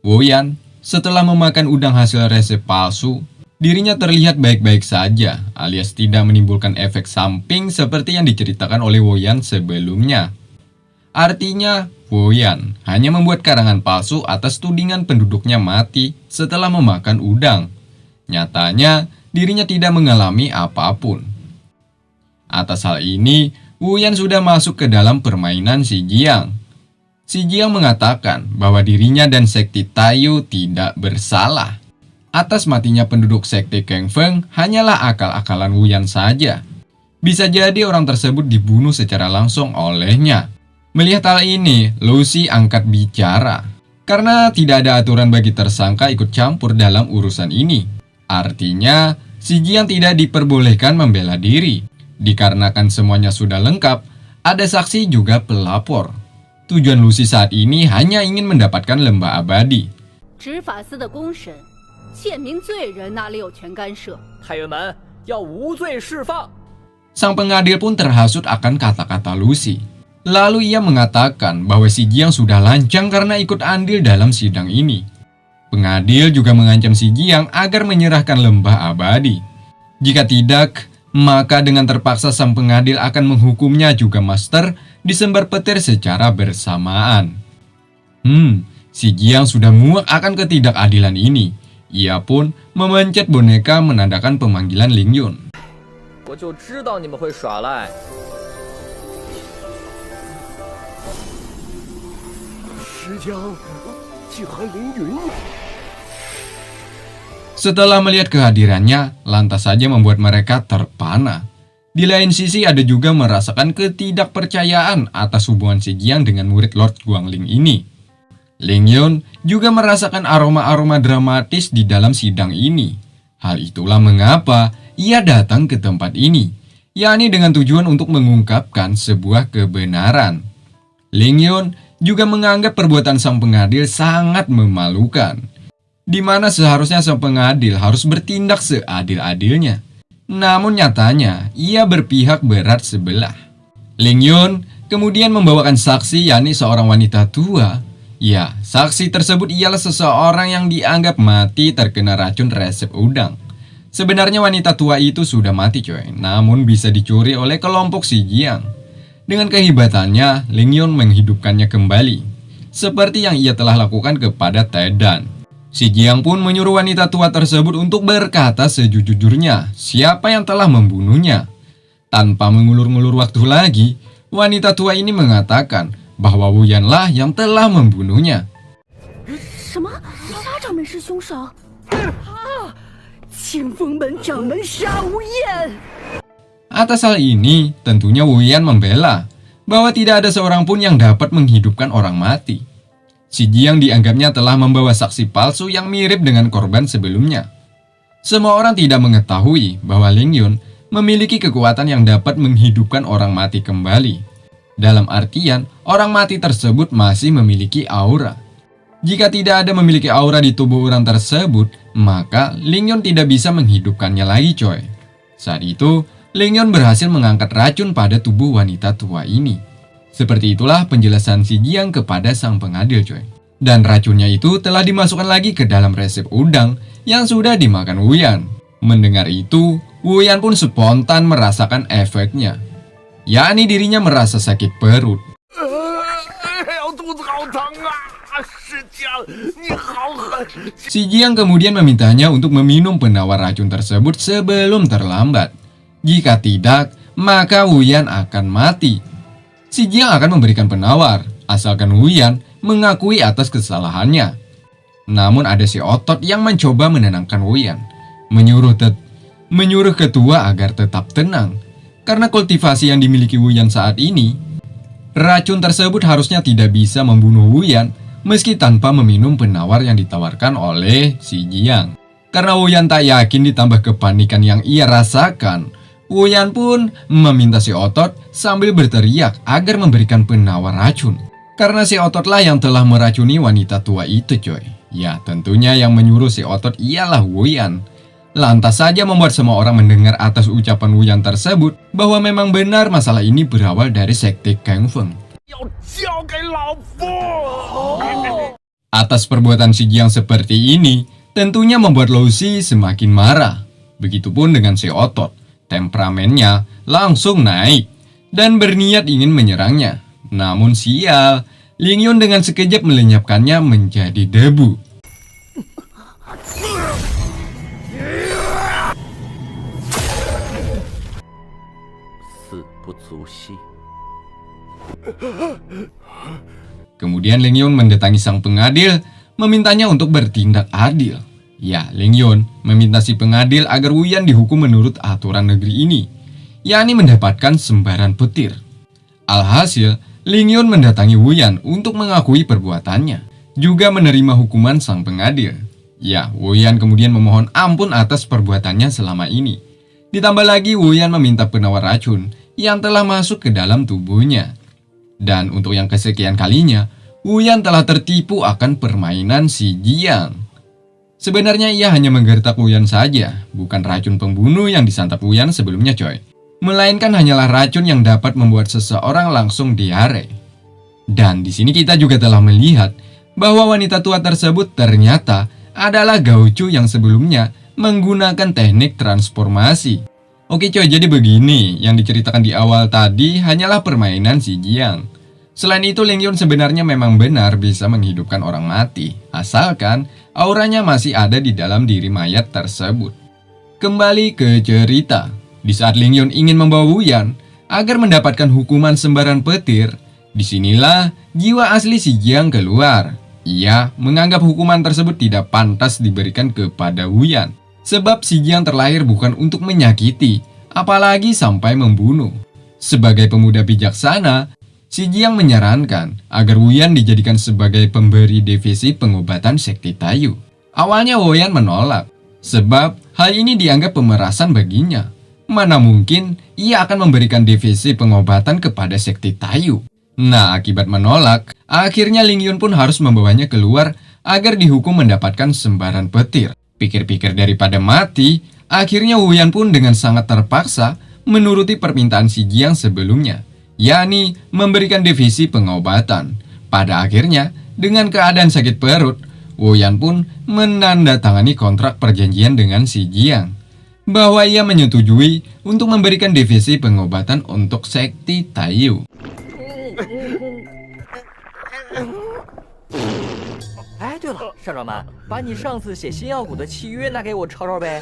Woyan, setelah memakan udang hasil resep palsu, dirinya terlihat baik-baik saja, alias tidak menimbulkan efek samping seperti yang diceritakan oleh Woyan sebelumnya. Artinya, Woyan hanya membuat karangan palsu atas tudingan penduduknya mati setelah memakan udang. Nyatanya, dirinya tidak mengalami apapun. Atas hal ini, Woyan sudah masuk ke dalam permainan Si Jiang. Si Jiang mengatakan bahwa dirinya dan sekte Taiyu tidak bersalah. Atas matinya penduduk sekte Kang Feng hanyalah akal-akalan Woyan saja. Bisa jadi orang tersebut dibunuh secara langsung olehnya. Melihat hal ini, Lucy angkat bicara. Karena tidak ada aturan bagi tersangka ikut campur dalam urusan ini. Artinya, Si Jiang tidak diperbolehkan membela diri. Dikarenakan semuanya sudah lengkap, ada saksi juga pelapor. Tujuan Lucy saat ini hanya ingin mendapatkan lembah abadi. Sang pengadil pun terhasut akan kata-kata Lucy. Lalu ia mengatakan bahwa Si Jiang sudah lancang karena ikut andil dalam sidang ini. Pengadil juga mengancam Si Jiang agar menyerahkan lembah abadi. Jika tidak, maka dengan terpaksa sang pengadil akan menghukumnya juga master disembar petir secara bersamaan. Si Jiang sudah muak akan ketidakadilan ini. Ia pun memencet boneka menandakan pemanggilan Ling Yun. Setelah melihat kehadirannya, lantas saja membuat mereka terpana. Di lain sisi ada juga merasakan ketidakpercayaan atas hubungan Si Jiang dengan murid Lord Guangling ini. Ling Yun juga merasakan aroma-aroma dramatis di dalam sidang ini. Hal itulah mengapa ia datang ke tempat ini, yakni dengan tujuan untuk mengungkapkan sebuah kebenaran. Ling Yun juga menganggap perbuatan sang pengadil sangat memalukan, di mana seharusnya sang pengadil harus bertindak seadil-adilnya. Namun nyatanya, ia berpihak berat sebelah. Ling Yun kemudian membawakan saksi, yakni seorang wanita tua. Ya, saksi tersebut ialah seseorang yang dianggap mati terkena racun resep udang. Sebenarnya wanita tua itu sudah mati coy, namun bisa dicuri oleh kelompok Si Jiang. Dengan kehebatannya, Ling Yun menghidupkannya kembali, seperti yang ia telah lakukan kepada Tedan. Si Jiang pun menyuruh wanita tua tersebut untuk berkata sejujurnya siapa yang telah membunuhnya. Tanpa mengulur-ngulur waktu lagi, wanita tua ini mengatakan bahwa Woyanlah yang telah membunuhnya. Atas hal ini, tentunya Woyan membela bahwa tidak ada seorang pun yang dapat menghidupkan orang mati. Si Jiang dianggapnya telah membawa saksi palsu yang mirip dengan korban sebelumnya. Semua orang tidak mengetahui bahwa Ling Yun memiliki kekuatan yang dapat menghidupkan orang mati kembali. Dalam artian, orang mati tersebut masih memiliki aura. Jika tidak ada memiliki aura di tubuh orang tersebut, maka Ling Yun tidak bisa menghidupkannya lagi coy. Saat itu, Ling Yun berhasil mengangkat racun pada tubuh wanita tua ini. Seperti itulah penjelasan Si Jiang kepada sang pengadil coy. Dan racunnya itu telah dimasukkan lagi ke dalam resep udang yang sudah dimakan Woyan. Mendengar itu, Woyan pun spontan merasakan efeknya, yakni dirinya merasa sakit perut. Si Jiang kemudian memintanya untuk meminum penawar racun tersebut sebelum terlambat. Jika tidak, maka Woyan akan mati. Si Jiang akan memberikan penawar, asalkan Woyan mengakui atas kesalahannya. Namun ada si otot yang mencoba menenangkan Woyan, menyuruh ketua agar tetap tenang. Karena kultivasi yang dimiliki Woyan saat ini, racun tersebut harusnya tidak bisa membunuh Woyan meski tanpa meminum penawar yang ditawarkan oleh si Jiang. Karena Woyan tak yakin ditambah kepanikan yang ia rasakan, Woyan pun meminta si otot sambil berteriak agar memberikan penawar racun. Karena si ototlah yang telah meracuni wanita tua itu coy. Ya tentunya yang menyuruh si otot ialah Woyan. Lantas saja membuat semua orang mendengar atas ucapan Woyan tersebut bahwa memang benar masalah ini berawal dari sekte Kang Feng. Atas perbuatan si Jiang seperti ini, tentunya membuat Lucy semakin marah. Begitupun dengan si Otot, temperamennya langsung naik dan berniat ingin menyerangnya. Namun sial, Ling Yun dengan sekejap melenyapkannya menjadi debu. 死不足惜。 Kemudian Ling Yun mendatangi sang pengadil, memintanya untuk bertindak adil. Ya, Ling Yun meminta si pengadil agar Wu Yan dihukum menurut aturan negeri ini, yakni mendapatkan sembaran petir. Alhasil, Ling Yun mendatangi Wu Yan untuk mengakui perbuatannya, juga menerima hukuman sang pengadil. Ya, Wu Yan kemudian memohon ampun atas perbuatannya selama ini. Ditambah lagi Wu Yan meminta penawar racun yang telah masuk ke dalam tubuhnya. Dan untuk yang kesekian kalinya, Wu Yan telah tertipu akan permainan si Jiang. Sebenarnya ia hanya menggertak Wu Yan saja, bukan racun pembunuh yang disantap Wu Yan sebelumnya coy. Melainkan hanyalah racun yang dapat membuat seseorang langsung diare. Dan di sini kita juga telah melihat bahwa wanita tua tersebut ternyata adalah Gao Chu yang sebelumnya menggunakan teknik transformasi. Oke coy, jadi begini, yang diceritakan di awal tadi hanyalah permainan si Jiang. Selain itu, Ling Yun sebenarnya memang benar bisa menghidupkan orang mati, asalkan auranya masih ada di dalam diri mayat tersebut. Kembali ke cerita, di saat Ling Yun ingin membawa Wu Yan agar mendapatkan hukuman sembaran petir, disinilah jiwa asli si Jiang keluar. Ia menganggap hukuman tersebut tidak pantas diberikan kepada Wu Yan. Sebab si Jiang terlahir bukan untuk menyakiti, apalagi sampai membunuh. Sebagai pemuda bijaksana, si Jiang menyarankan agar Wu Yan dijadikan sebagai pemberi divisi pengobatan sekti Tayu. Awalnya Wu Yan menolak, sebab hal ini dianggap pemerasan baginya. Mana mungkin ia akan memberikan divisi pengobatan kepada sekti Tayu. Nah, akibat menolak, akhirnya Ling Yun pun harus membawanya keluar agar dihukum mendapatkan sembaran petir. Pikir-pikir daripada mati, akhirnya Wu Yan pun dengan sangat terpaksa menuruti permintaan si Jiang sebelumnya, yakni memberikan divisi pengobatan. Pada akhirnya, dengan keadaan sakit perut, Wu Yan pun menandatangani kontrak perjanjian dengan si Jiang, bahwa ia menyetujui untuk memberikan divisi pengobatan untuk sekti Tayu. 哎，对了，上长们，把你上次写新药谷的契约拿给我抄抄呗。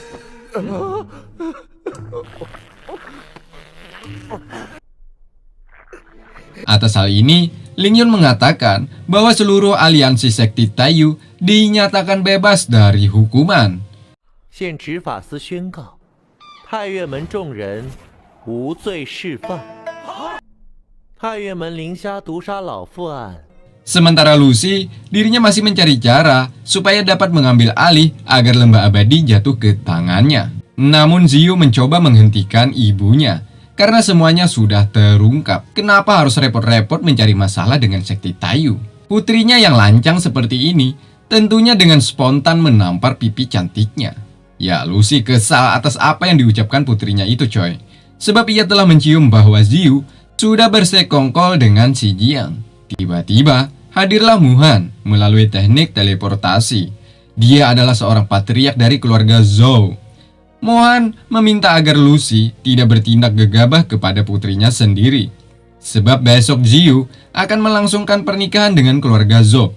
Atas hal ini, Ling Yun mengatakan bahwa seluruh aliansi sekti Tayu dinyatakan bebas dari hukuman. 现执法司宣告，太岳门众人无罪释放。太岳门凌虾毒杀老妇案。 Sementara Lucy, dirinya masih mencari cara supaya dapat mengambil alih agar lembah abadi jatuh ke tangannya. Namun Ziyu mencoba menghentikan ibunya, karena semuanya sudah terungkap. Kenapa harus repot-repot mencari masalah dengan sekti Tayu? Putrinya yang lancang seperti ini, tentunya dengan spontan menampar pipi cantiknya. Ya, Lucy kesal atas apa yang diucapkan putrinya itu coy. Sebab ia telah mencium bahwa Ziyu sudah bersekongkol dengan si Jiang. Tiba-tiba, hadirlah Muhan melalui teknik teleportasi. Dia adalah seorang patriark dari keluarga Zhou. Mohan meminta agar Lucy tidak bertindak gegabah kepada putrinya sendiri. Sebab besok Ziyu akan melangsungkan pernikahan dengan keluarga Zhou.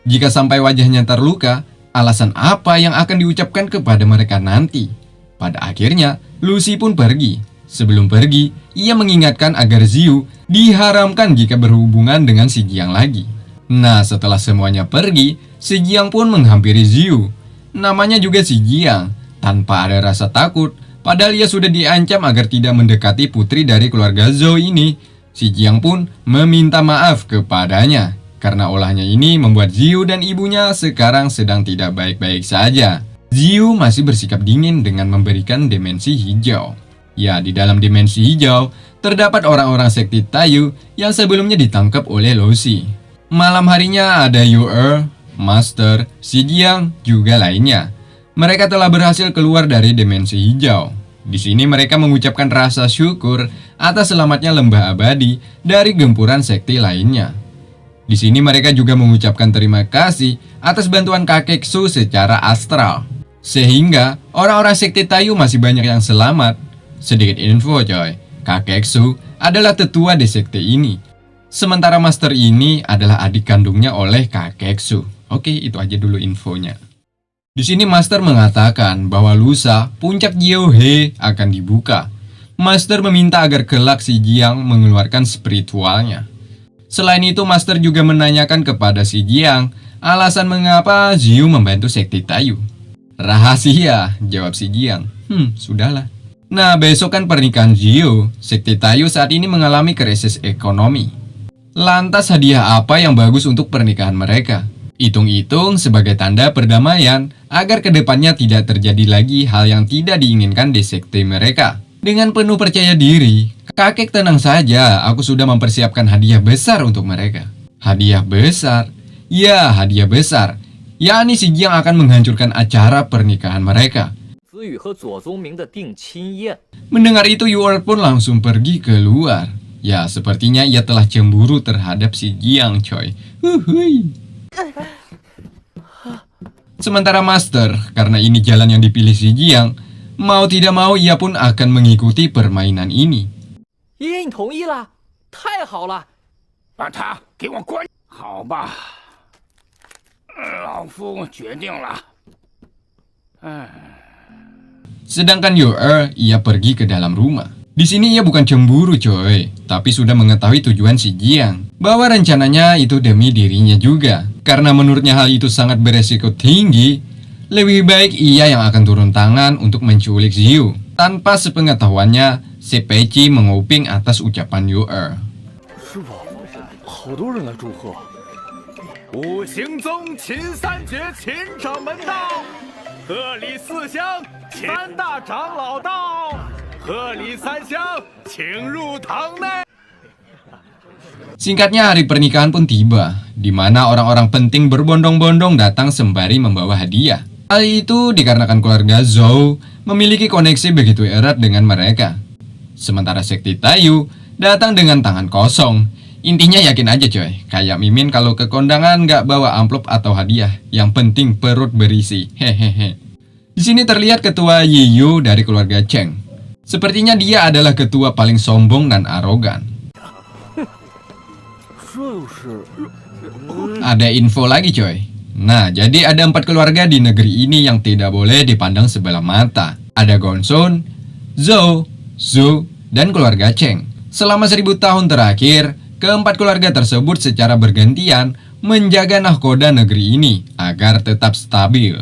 Jika sampai wajahnya terluka, alasan apa yang akan diucapkan kepada mereka nanti? Pada akhirnya, Lucy pun pergi. Sebelum pergi, ia mengingatkan agar Ziyu diharamkan jika berhubungan dengan si Jiang lagi. Nah, setelah semuanya pergi, si Jiang pun menghampiri Ziyu. Namanya juga si Jiang, tanpa ada rasa takut, padahal ia sudah diancam agar tidak mendekati putri dari keluarga Zhou ini. Si Jiang pun meminta maaf kepadanya, karena olahnya ini membuat Ziyu dan ibunya sekarang sedang tidak baik-baik saja. Ziyu masih bersikap dingin dengan memberikan dimensi hijau. Ya, di dalam dimensi hijau, terdapat orang-orang sekti Tayu yang sebelumnya ditangkap oleh Lucy. Malam harinya ada Yu-er, Master, si Jiang, juga lainnya. Mereka telah berhasil keluar dari dimensi hijau. Di sini mereka mengucapkan rasa syukur atas selamatnya lembah abadi dari gempuran sekti lainnya. Di sini mereka juga mengucapkan terima kasih atas bantuan kakek Su secara astral. Sehingga orang-orang sekte Taiyu masih banyak yang selamat. Sedikit info coy, kakek Su adalah tetua di sekte ini. Sementara master ini adalah adik kandungnya oleh kakek Su. Oke, itu aja dulu infonya. Di sini master mengatakan bahwa lusa puncak Gyeohe akan dibuka. Master meminta agar kelak si Jiang mengeluarkan spiritualnya. Selain itu, Master juga menanyakan kepada si Jiang alasan mengapa Ziyu membantu sekte Taiyu. Rahasia, jawab si Jiang. Sudahlah. Nah, besok kan pernikahan Ziyu. Sekte Taiyu saat ini mengalami krisis ekonomi. Lantas hadiah apa yang bagus untuk pernikahan mereka? Hitung-hitung sebagai tanda perdamaian agar kedepannya tidak terjadi lagi hal yang tidak diinginkan di sekte mereka. Dengan penuh percaya diri, kakek tenang saja, aku sudah mempersiapkan hadiah besar untuk mereka. Hadiah besar? Ya, hadiah besar. Yakni si Jiang akan menghancurkan acara pernikahan mereka. Mendengar itu, Yu'er pun langsung pergi keluar. Ya, sepertinya ia telah cemburu terhadap si Jiang, coy. Sementara Master, karena ini jalan yang dipilih si Jiang, mau tidak mau ia pun akan mengikuti permainan ini. Sedangkan Yu'er, ia pergi ke dalam rumah. Di sini ia bukan cemburu coy, tapi sudah mengetahui tujuan si Jiang, bahwa rencananya itu demi dirinya juga. Karena menurutnya hal itu sangat beresiko tinggi, lebih baik ia yang akan turun tangan untuk menculik Ziyu. Tanpa sepengetahuannya, si Peiqi menguping atas ucapan Yu'er. Singkatnya, hari pernikahan pun tiba, di mana orang-orang penting berbondong-bondong datang sembari membawa hadiah. Hal itu dikarenakan keluarga Zhou memiliki koneksi begitu erat dengan mereka. Sementara sekte Taiyu datang dengan tangan kosong. Intinya yakin aja coy, kayak Mimin kalau ke kondangan nggak bawa amplop atau hadiah, yang penting perut berisi. Hehehe. Di sini terlihat ketua Yiyu dari keluarga Cheng. Sepertinya dia adalah ketua paling sombong dan arogan. Ada info lagi coy. Nah, jadi ada 4 keluarga di negeri ini yang tidak boleh dipandang sebelah mata. Ada Gonsun, Zhou, Zhu, dan keluarga Cheng. Selama 1000 tahun terakhir, keempat keluarga tersebut secara bergantian menjaga nahkoda negeri ini agar tetap stabil.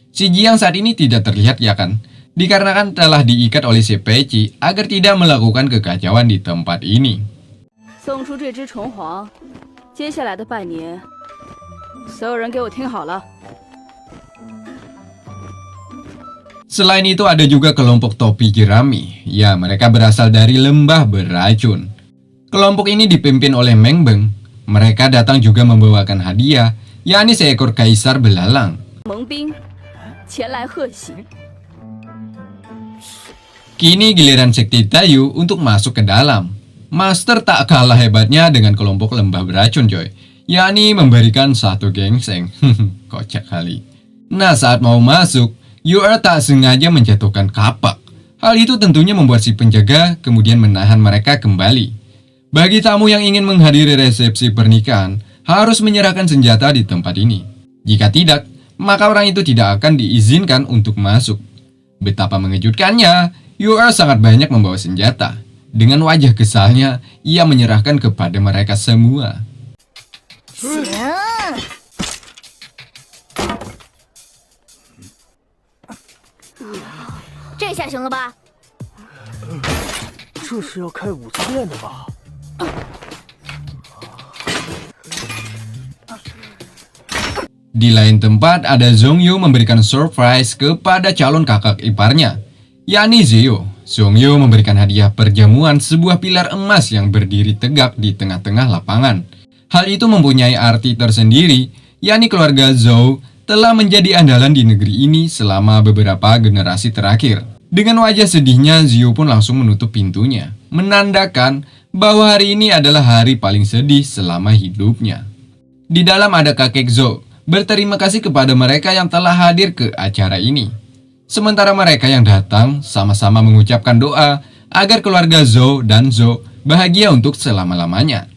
Si Jiang saat ini tidak terlihat ya kan? Dikarenakan telah diikat oleh si Peiqi agar tidak melakukan kekacauan di tempat ini. Selain itu ada juga kelompok topi jerami. Ya, mereka berasal dari lembah beracun. Kelompok ini dipimpin oleh Mengbeng. Mereka datang juga membawakan hadiah, yakni seekor kaisar belalang. Kini giliran sekte Taiyu untuk masuk ke dalam. Master tak kalah hebatnya dengan kelompok lembah beracun coy, yakni memberikan satu gengseng. Kocak kali. Nah, saat mau masuk, Yu'er tak sengaja menjatuhkan kapak. Hal itu tentunya membuat si penjaga kemudian menahan mereka kembali. Bagi tamu yang ingin menghadiri resepsi pernikahan, harus menyerahkan senjata di tempat ini. Jika tidak, maka orang itu tidak akan diizinkan untuk masuk. Betapa mengejutkannya, Yu'er sangat banyak membawa senjata. Dengan wajah kesalnya, ia menyerahkan kepada mereka semua. Di lain tempat, ada Zhongyu memberikan surprise kepada calon kakak iparnya, yakni Ziyu. Zhongyu memberikan hadiah perjamuan sebuah pilar emas yang berdiri tegak di tengah-tengah lapangan. Hal itu mempunyai arti tersendiri, yakni keluarga Zhou telah menjadi andalan di negeri ini selama beberapa generasi terakhir. Dengan wajah sedihnya, Ziyu pun langsung menutup pintunya, menandakan bahwa hari ini adalah hari paling sedih selama hidupnya. Di dalam ada kakek Zhou berterima kasih kepada mereka yang telah hadir ke acara ini. Sementara mereka yang datang sama-sama mengucapkan doa agar keluarga Zhou dan Zhou bahagia untuk selama-lamanya.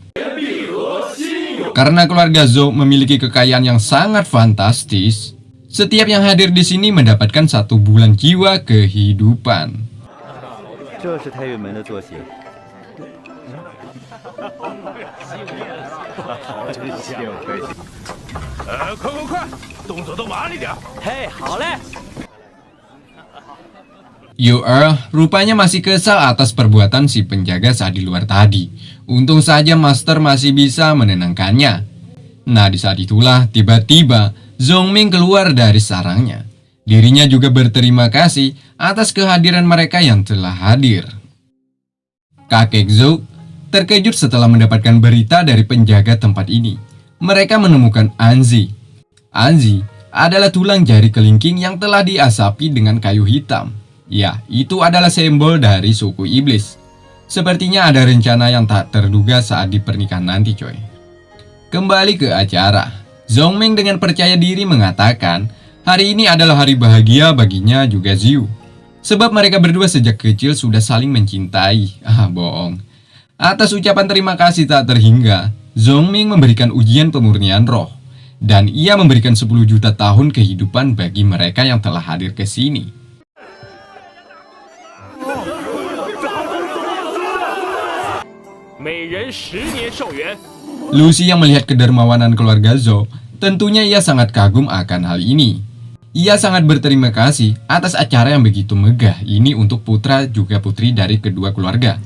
Karena keluarga Zhou memiliki kekayaan yang sangat fantastis, setiap yang hadir di sini mendapatkan 1 bulan jiwa kehidupan. 这是太岳门的坐席。快，动作都麻利点。嘿，好嘞。 Yu-er rupanya masih kesal atas perbuatan si penjaga saat di luar tadi. Untung saja Master masih bisa menenangkannya. Nah, di saat itulah tiba-tiba Zhongming keluar dari sarangnya. Dirinya juga berterima kasih atas kehadiran mereka yang telah hadir. Kakek Zhou terkejut setelah mendapatkan berita dari penjaga tempat ini. Mereka menemukan Anzi. Anzi adalah tulang jari kelingking yang telah diasapi dengan kayu hitam. Ya, itu adalah simbol dari suku iblis. Sepertinya ada rencana yang tak terduga saat di pernikahan nanti, coy. Kembali ke acara. Zhongming dengan percaya diri mengatakan, hari ini adalah hari bahagia baginya juga Ziyu. Sebab mereka berdua sejak kecil sudah saling mencintai. Bohong. Atas ucapan terima kasih tak terhingga, Zhongming memberikan ujian pemurnian roh. Dan ia memberikan 10 juta tahun kehidupan bagi mereka yang telah hadir ke sini. Lucy yang melihat kedermawanan keluarga Zhou, tentunya ia sangat kagum akan hal ini. Ia sangat berterima kasih atas acara yang begitu megah ini untuk putra juga putri dari kedua keluarga.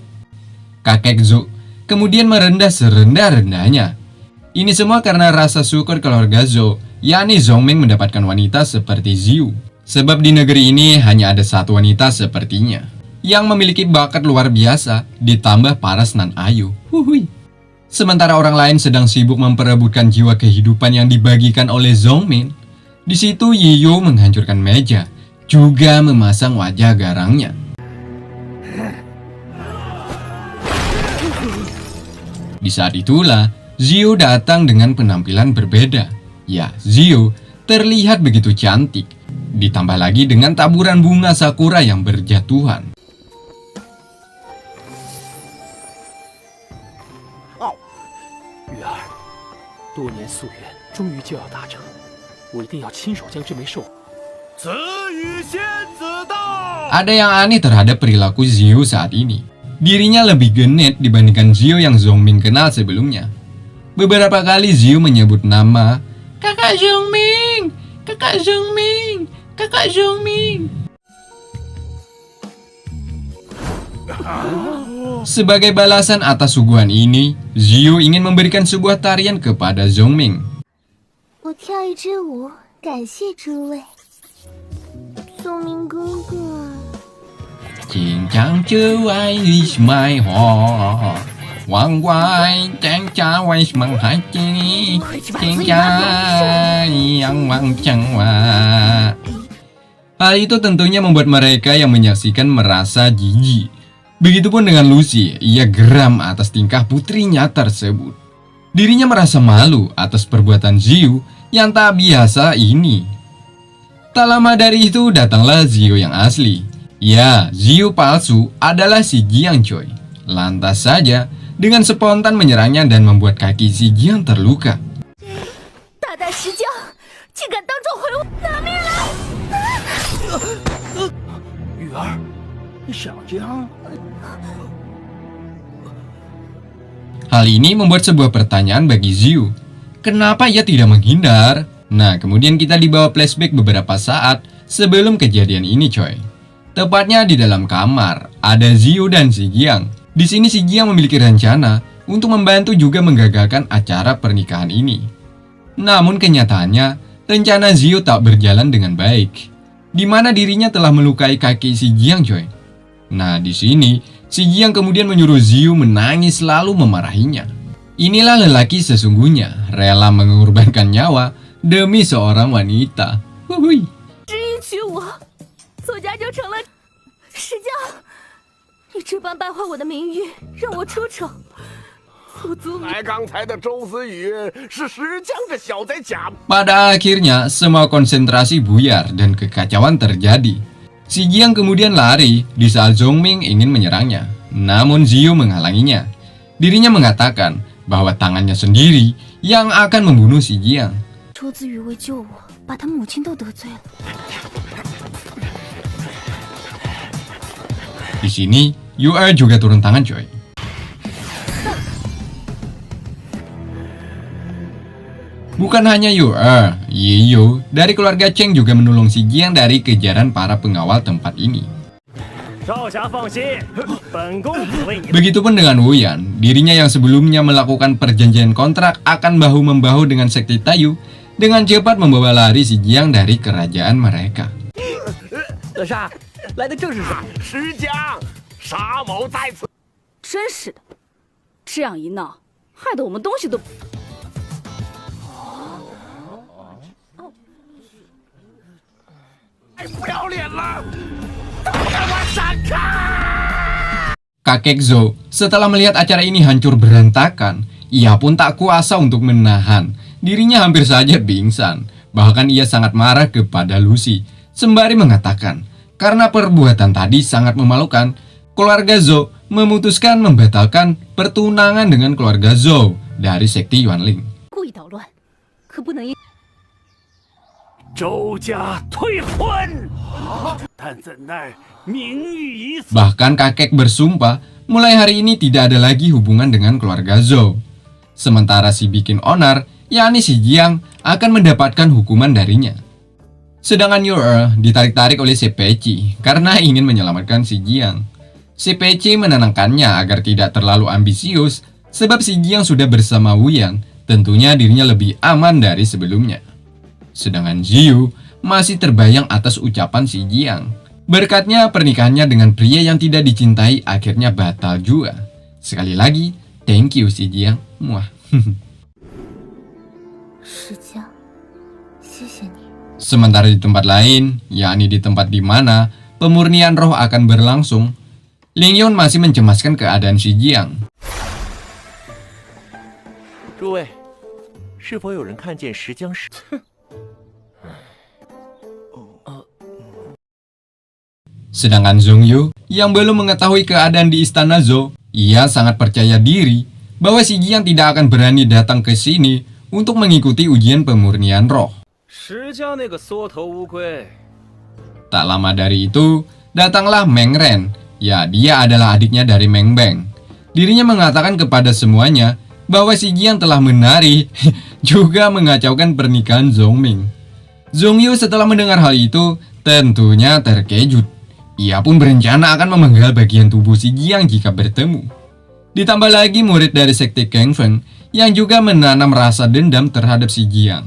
Kakek Zhou kemudian merendah serendah-rendahnya. Ini semua karena rasa syukur keluarga Zhou, yakni Zhongming mendapatkan wanita seperti Ziyu. Sebab di negeri ini hanya ada 1 wanita sepertinya, yang memiliki bakat luar biasa, ditambah paras nan ayu. Sementara orang lain sedang sibuk memperebutkan jiwa kehidupan yang dibagikan oleh Zhongming. Di situ Yiyu menghancurkan meja, juga memasang wajah garangnya. Di saat itulah, Ziyu datang dengan penampilan berbeda. Ya, Ziyu terlihat begitu cantik, ditambah lagi dengan taburan bunga sakura yang berjatuhan. 多年夙愿终于就要达成，我一定要亲手将这枚兽。 子羽仙子到。 Ada yang aneh terhadap perilaku Ziyu saat ini. Dirinya lebih genit dibandingkan Ziyu yang Zhongming kenal sebelumnya. Beberapa kali Ziyu menyebut nama Kakak Zhongming, Kakak Zhongming, Kakak Zhongming. Sebagai balasan atas suguhan ini, Ziyu ingin memberikan sebuah tarian kepada Zhongming. 我跳一支舞，感谢诸位。宗明哥哥， Cincang cuai is my heart, wang wai cang cawai semang hati, cincang yang wang cangwa. Hal itu tentunya membuat mereka yang menyaksikan merasa jijik. Begitupun dengan Lucy, ia geram atas tingkah putrinya tersebut. Dirinya merasa malu atas perbuatan Ziyu yang tak biasa ini. Tak lama dari itu datanglah Ziyu yang asli. Ya, Ziyu palsu adalah si Jiang coy. Lantas saja dengan spontan menyerangnya dan membuat kaki si Jiang terluka. 大胆石匠，竟敢当众毁我，拿命来！ 雨儿，你想这样？ Hal ini membuat sebuah pertanyaan bagi Ziyu. Kenapa ia tidak menghindar? Nah, kemudian kita dibawa flashback beberapa saat sebelum kejadian ini coy. Tepatnya di dalam kamar, ada Ziyu dan si Jiang. Di sini si Jiang memiliki rencana untuk membantu juga menggagalkan acara pernikahan ini. Namun kenyataannya, rencana Ziyu tak berjalan dengan baik. Di mana dirinya telah melukai kaki si Jiang coy. Nah, di sini si Jiang kemudian menyuruh Ziyu menangis lalu memarahinya. Inilah lelaki sesungguhnya, rela mengorbankan nyawa demi seorang wanita. 只一娶我，左家就成了石匠。你这般败坏我的名誉，让我出丑，不足以。刚才的周思雨是石江这小贼假。 Pada akhirnya, semua konsentrasi buyar dan kekacauan terjadi. Si Jiang kemudian lari di saat Zhongming ingin menyerangnya. Namun Ziyu menghalanginya. Dirinya mengatakan bahwa tangannya sendiri yang akan membunuh si Jiang. 周子瑜为救我，把他母亲都得罪了。 Di sini, Yu-er juga turun tangan coy. Bukan hanya Yu-er, Yiyu dari keluarga Cheng juga menolong si Jiang dari kejaran para pengawal tempat ini. Begitupun dengan Wuyan, dirinya yang sebelumnya melakukan perjanjian kontrak akan bahu-membahu dengan sekte Tayu dengan cepat membawa lari si Jiang dari kerajaan mereka. 老沙，来的正是时候。石江，沙某在此。真是的，这样一闹，害得我们东西都……太不要脸了！都给我闪开！ Kakek Zhou setelah melihat acara ini hancur berantakan, ia pun tak kuasa untuk menahan. Dirinya hampir saja pingsan. Bahkan ia sangat marah kepada Lucy, sembari mengatakan, karena perbuatan tadi sangat memalukan, keluarga Zhou memutuskan membatalkan pertunangan dengan keluarga Zhou dari sekte Yuanling. 故意捣乱，可不能因 周家退婚，但怎奈名誉已死。 Bahkan kakek bersumpah mulai hari ini tidak ada lagi hubungan dengan keluarga Zhou. Sementara si bikin onar, yakni si Jiang, akan mendapatkan hukuman darinya. Sedangkan Yu-er ditarik-tarik oleh si Peiqi karena ingin menyelamatkan si Jiang. Si Peiqi menenangkannya agar tidak terlalu ambisius, sebab si Jiang sudah bersama Wuyan, tentunya dirinya lebih aman dari sebelumnya. Sedangkan Ziyu masih terbayang atas ucapan si Jiang. Berkatnya pernikahannya dengan pria yang tidak dicintai akhirnya batal juga. Sekali lagi, thank you si Jiang. Muah. 石江，谢谢你。 Sementara di tempat lain, yakni di tempat di mana pemurnian roh akan berlangsung, Ling Yun masih mencemaskan keadaan si Jiang. 诸位，是否有人看见石江时？ Sedangkan Zhongyu yang belum mengetahui keadaan di istana Zhou, ia sangat percaya diri bahwa si Jiang tidak akan berani datang ke sini untuk mengikuti ujian pemurnian roh. 石江那个缩头乌龟， Tak lama dari itu, datanglah Meng Ren. Ya, dia adalah adiknya dari Meng Beng. Dirinya mengatakan kepada semuanya bahwa si Jiang telah menari juga mengacaukan pernikahan Zhongming. Zhongyu setelah mendengar hal itu tentunya terkejut. Ia pun berencana akan memenggal bagian tubuh si Jiang jika bertemu. Ditambah lagi murid dari sekte Kang Feng yang juga menanam rasa dendam terhadap si Jiang.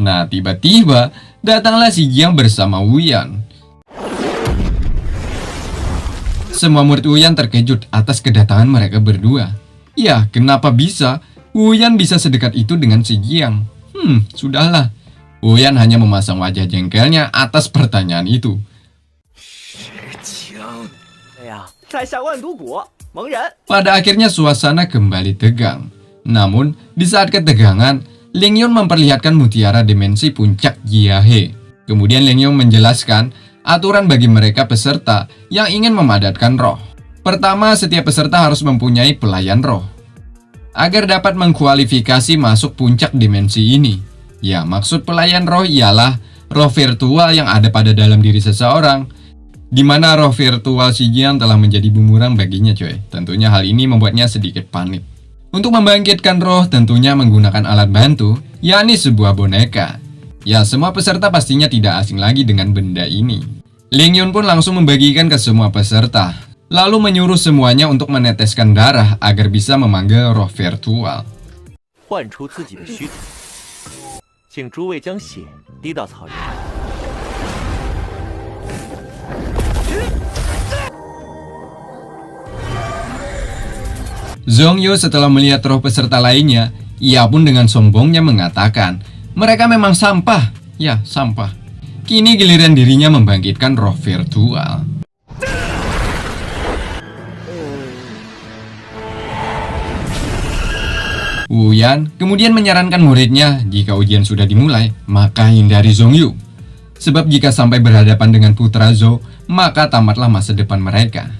Nah, tiba-tiba datanglah si Jiang bersama Wuyan. Semua murid Wuyan terkejut atas kedatangan mereka berdua. Ya, kenapa bisa Wuyan bisa sedekat itu dengan si Jiang? Sudahlah. Wuyan hanya memasang wajah jengkelnya atas pertanyaan itu. 哎呀，摘下万毒果，蒙人。 Pada akhirnya suasana kembali tegang. Namun, di saat ketegangan, Ling Yun memperlihatkan mutiara dimensi puncak Jiahe. Kemudian Ling Yun menjelaskan aturan bagi mereka peserta yang ingin memadatkan roh. Pertama, setiap peserta harus mempunyai pelayan roh agar dapat mengkualifikasi masuk puncak dimensi ini. Ya, maksud pelayan roh ialah roh virtual yang ada pada dalam diri seseorang, di mana roh virtual si Jiang telah menjadi bumerang baginya coy. Tentunya hal ini membuatnya sedikit panik. Untuk membangkitkan roh tentunya menggunakan alat bantu, yakni sebuah boneka. Ya, semua peserta pastinya tidak asing lagi dengan benda ini. Ling Yun pun langsung membagikan ke semua peserta, lalu menyuruh semuanya untuk meneteskan darah agar bisa memanggil roh virtual. 唤出自己的躯体，请诸位将血滴到草原。 Zhongyu setelah melihat roh peserta lainnya, ia pun dengan sombongnya mengatakan, mereka memang sampah. Ya, sampah. Kini giliran dirinya membangkitkan roh virtual. Wu Yan kemudian menyarankan muridnya jika ujian sudah dimulai, maka hindari Zhongyu. Sebab jika sampai berhadapan dengan putra Zhou, maka tamatlah masa depan mereka.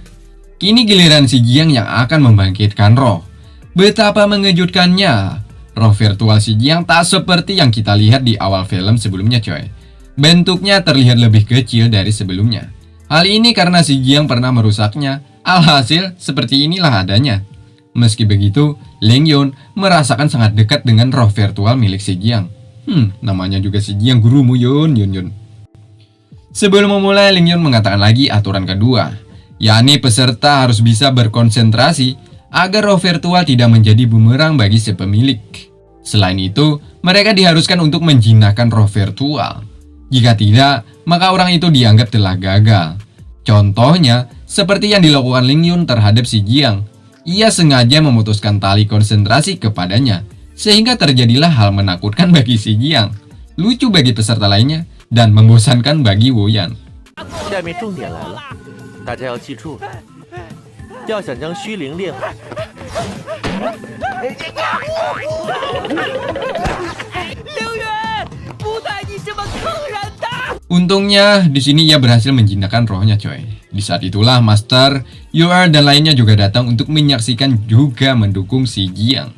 Kini giliran si Jiang yang akan membangkitkan roh. Betapa mengejutkannya, roh virtual si Jiang tak seperti yang kita lihat di awal film sebelumnya coy. Bentuknya terlihat lebih kecil dari sebelumnya. Hal ini karena si Jiang pernah merusaknya, alhasil seperti inilah adanya. Meski begitu, Ling Yun merasakan sangat dekat dengan roh virtual milik si Jiang. Namanya juga si Jiang gurumu Yun. Sebelum memulai, Ling Yun mengatakan lagi aturan kedua, yakni peserta harus bisa berkonsentrasi agar roh virtual tidak menjadi bumerang bagi si pemilik. Selain itu, mereka diharuskan untuk menjinakkan roh virtual. Jika tidak, maka orang itu dianggap telah gagal. Contohnya, seperti yang dilakukan Ling Yun terhadap si Jiang. Ia sengaja memutuskan tali konsentrasi kepadanya, sehingga terjadilah hal menakutkan bagi si Jiang, lucu bagi peserta lainnya, dan membosankan bagi Wu Yan. 下面重点来了，大家要记住，要想将虚灵练好， Untungnya, di sini ia berhasil menjinakkan rohnya coy. Di saat itulah Master, Yu'er dan lainnya juga datang untuk menyaksikan juga mendukung si Jiang.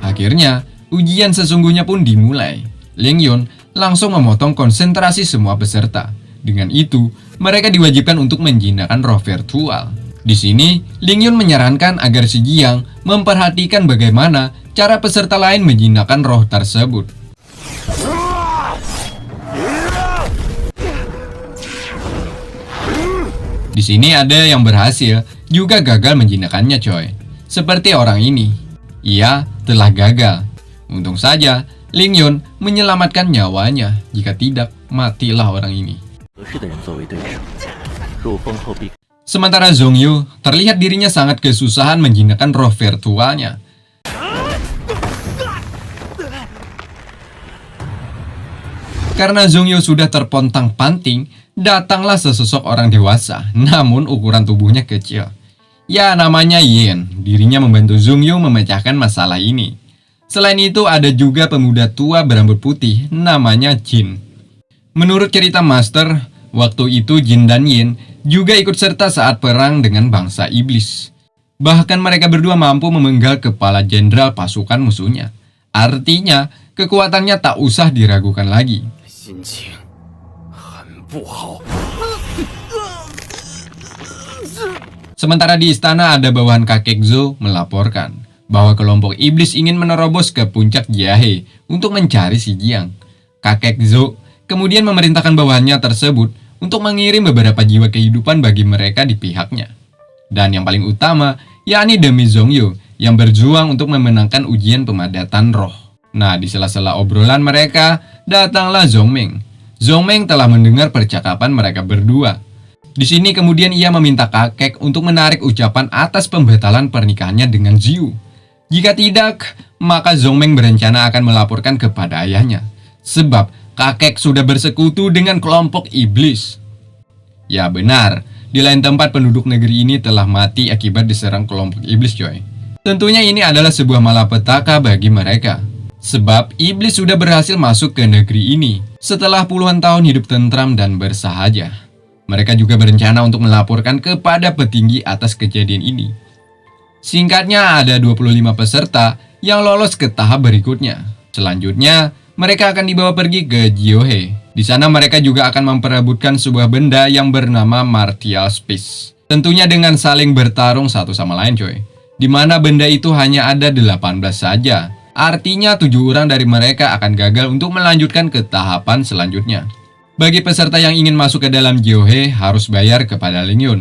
Akhirnya, ujian sesungguhnya pun dimulai. Ling Yun langsung memotong konsentrasi semua peserta. Dengan itu, mereka diwajibkan untuk menjinakkan roh virtual. Di sini, Ling Yun menyarankan agar si Jiang memperhatikan bagaimana cara peserta lain menjinakkan roh tersebut. Di sini ada yang berhasil, juga gagal menjinakkannya coy. Seperti orang ini, ia telah gagal. Untung saja, Ling Yun menyelamatkan nyawanya. Jika tidak, matilah orang ini. Sementara Zhongyu terlihat dirinya sangat kesusahan menjinakkan roh virtualnya. Karena Zhongyu sudah terpontang-panting, datanglah sesosok orang dewasa, namun ukuran tubuhnya kecil. Ya, namanya Yin. Dirinya membantu Zhongyu memecahkan masalah ini. Selain itu, ada juga pemuda tua berambut putih, namanya Jin. Menurut cerita Master, waktu itu Jin dan Yin juga ikut serta saat perang dengan bangsa iblis. Bahkan mereka berdua mampu memenggal kepala jenderal pasukan musuhnya. Artinya, kekuatannya tak usah diragukan lagi. Sementara di istana ada bawahan kakek Zhou melaporkan bahwa kelompok iblis ingin menerobos ke puncak Jiahe untuk mencari si Jiang. Kakek Zhou kemudian memerintahkan bawahannya tersebut untuk mengirim beberapa jiwa kehidupan bagi mereka di pihaknya. Dan yang paling utama, yakni demi Zhongyu yang berjuang untuk memenangkan ujian pemadatan roh. Nah, di sela-sela obrolan mereka, datanglah Zhongmeng. Zhongmeng telah mendengar percakapan mereka berdua. Di sini kemudian ia meminta kakek untuk menarik ucapan atas pembatalan pernikahannya dengan Ziyu. Jika tidak, maka Zhongmeng berencana akan melaporkan kepada ayahnya. Sebab kakek sudah bersekutu dengan kelompok iblis. Ya benar, di lain tempat penduduk negeri ini telah mati akibat diserang kelompok iblis coy. Tentunya ini adalah sebuah malapetaka bagi mereka. Sebab iblis sudah berhasil masuk ke negeri ini setelah puluhan tahun hidup tentram dan bersahaja. Mereka juga berencana untuk melaporkan kepada petinggi atas kejadian ini. Singkatnya, ada 25 peserta yang lolos ke tahap berikutnya. Selanjutnya, mereka akan dibawa pergi ke Jiahe. Di sana mereka juga akan memperebutkan sebuah benda yang bernama Martial Space. Tentunya dengan saling bertarung satu sama lain coy. Dimana benda itu hanya ada 18 saja. Artinya 7 orang dari mereka akan gagal untuk melanjutkan ke tahapan selanjutnya. Bagi peserta yang ingin masuk ke dalam Jiahe harus bayar kepada Ling Yun.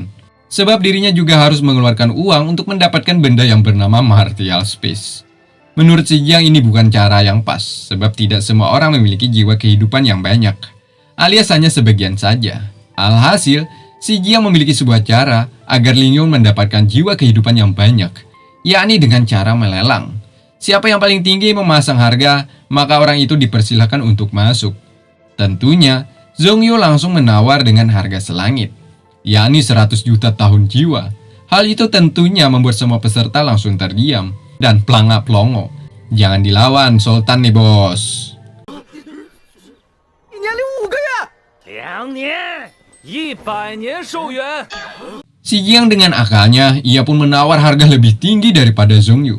Sebab dirinya juga harus mengeluarkan uang untuk mendapatkan benda yang bernama Martial Space. Menurut si Jiang ini bukan cara yang pas, sebab tidak semua orang memiliki jiwa kehidupan yang banyak, alias hanya sebagian saja. Alhasil, si Jiang memiliki sebuah cara agar Ling Yun mendapatkan jiwa kehidupan yang banyak, yakni dengan cara melelang. Siapa yang paling tinggi memasang harga, maka orang itu dipersilahkan untuk masuk. Tentunya, Zhongyu langsung menawar dengan harga selangit, yakni 100 juta tahun jiwa. Hal itu tentunya membuat semua peserta langsung terdiam dan pelangap-pelongo. Jangan dilawan Sultan nih bos. 2年，100年寿元。 Si Jiang dengan akalnya, ia pun menawar harga lebih tinggi daripada Zhongyu.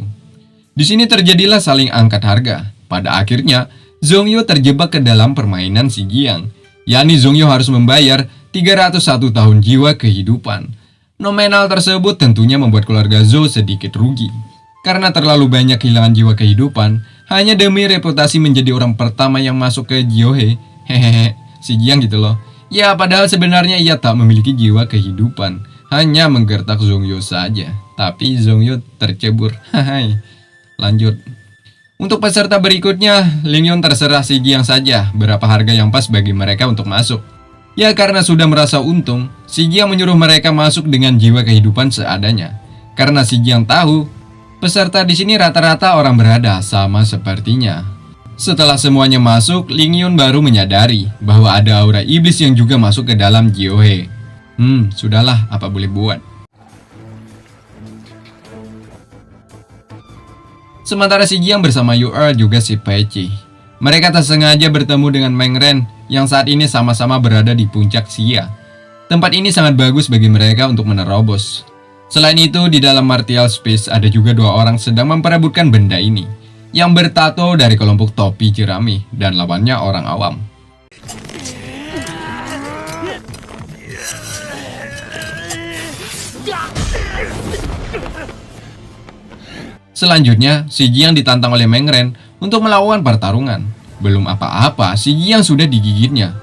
Di sini terjadilah saling angkat harga. Pada akhirnya, Zhongyu terjebak ke dalam permainan si Jiang, yakni Zhongyu harus membayar 301 tahun jiwa kehidupan. Nominal tersebut tentunya membuat keluarga Zhou sedikit rugi. Karena terlalu banyak kehilangan jiwa kehidupan, hanya demi reputasi menjadi orang pertama yang masuk ke Jiohe. Hehehe, si Jiang gitu loh. Ya, padahal sebenarnya ia tak memiliki jiwa kehidupan, hanya menggertak Zhongyu saja. Tapi Zhongyu tercebur. Hai. Lanjut. Untuk peserta berikutnya, Lingyun terserah si Jiang saja berapa harga yang pas bagi mereka untuk masuk. Ya, karena sudah merasa untung, si Jiang menyuruh mereka masuk dengan jiwa kehidupan seadanya. Karena si Jiang tahu, peserta di sini rata-rata orang berada sama sepertinya. Setelah semuanya masuk, Lingyun baru menyadari bahwa ada aura iblis yang juga masuk ke dalam Jiohe. Sudahlah, apa boleh buat. Sementara si Jiang bersama Yu-Er juga si Peiqi. Mereka tak sengaja bertemu dengan Meng Ren yang saat ini sama-sama berada di puncak Xia. Tempat ini sangat bagus bagi mereka untuk menerobos. Selain itu, di dalam martial space ada juga 2 orang sedang memperebutkan benda ini, yang bertato dari kelompok topi jerami dan lawannya orang awam. Selanjutnya, si Jiang ditantang oleh Meng Ren untuk melakukan pertarungan. Belum apa-apa, si Jiang sudah digigitnya.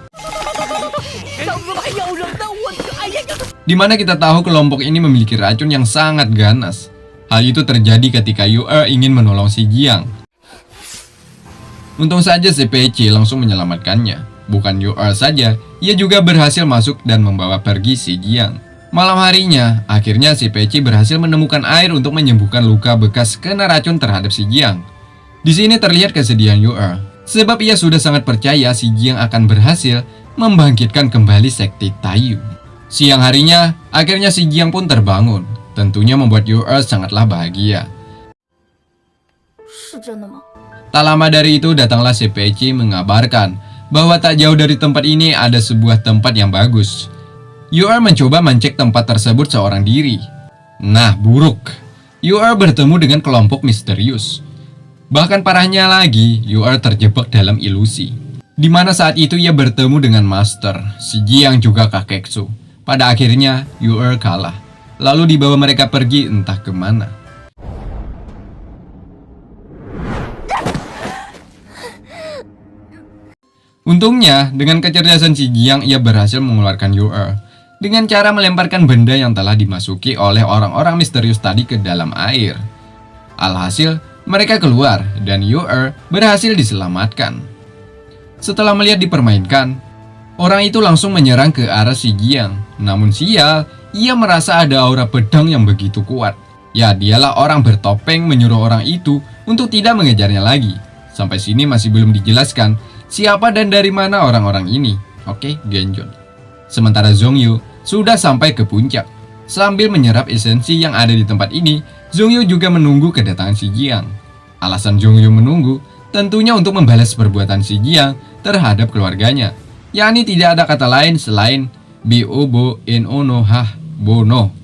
Dimana kita tahu kelompok ini memiliki racun yang sangat ganas. Hal itu terjadi ketika Yu-Er ingin menolong si Jiang. Untung saja si Peiqi langsung menyelamatkannya. Bukan Yu-Er saja, ia juga berhasil masuk dan membawa pergi si Jiang. Malam harinya, akhirnya si Peiqi berhasil menemukan air untuk menyembuhkan luka bekas kena racun terhadap si Jiang. Di sini terlihat kesedihan Yu-Er, sebab ia sudah sangat percaya si Jiang akan berhasil membangkitkan kembali sekte Taiyu. Siang harinya, akhirnya si Jiang pun terbangun. Tentunya membuat Yu-Er sangatlah bahagia. Tak lama dari itu datanglah si Peiqi mengabarkan bahwa tak jauh dari tempat ini ada sebuah tempat yang bagus. Yu-Er mencoba mencek tempat tersebut seorang diri. Nah, buruk. Yu-Er bertemu dengan kelompok misterius. Bahkan parahnya lagi, Yu-Er terjebak dalam ilusi. Di mana saat itu ia bertemu dengan Master, si Jiang juga Kakeksu. Pada akhirnya, Yu-Er kalah. Lalu dibawa mereka pergi entah kemana. Untungnya, dengan kecerdasan si Jiang, ia berhasil mengeluarkan Yu-Er dengan cara melemparkan benda yang telah dimasuki oleh orang-orang misterius tadi ke dalam air. Alhasil, mereka keluar dan Yu-Er berhasil diselamatkan. Setelah melihat dipermainkan, orang itu langsung menyerang ke arah si Jiang. Namun sial, ia merasa ada aura pedang yang begitu kuat. Ya, dialah orang bertopeng menyuruh orang itu untuk tidak mengejarnya lagi. Sampai sini masih belum dijelaskan siapa dan dari mana orang-orang ini. Oke, Genjon. Sementara Zhongyu sudah sampai ke puncak. Sambil menyerap esensi yang ada di tempat ini, Zhongyu juga menunggu kedatangan si Jiang. Alasan Zhongyu menunggu tentunya untuk membalas perbuatan si Jiang terhadap keluarganya, yakni tidak ada kata lain selain Biobo Enono Hah Bono.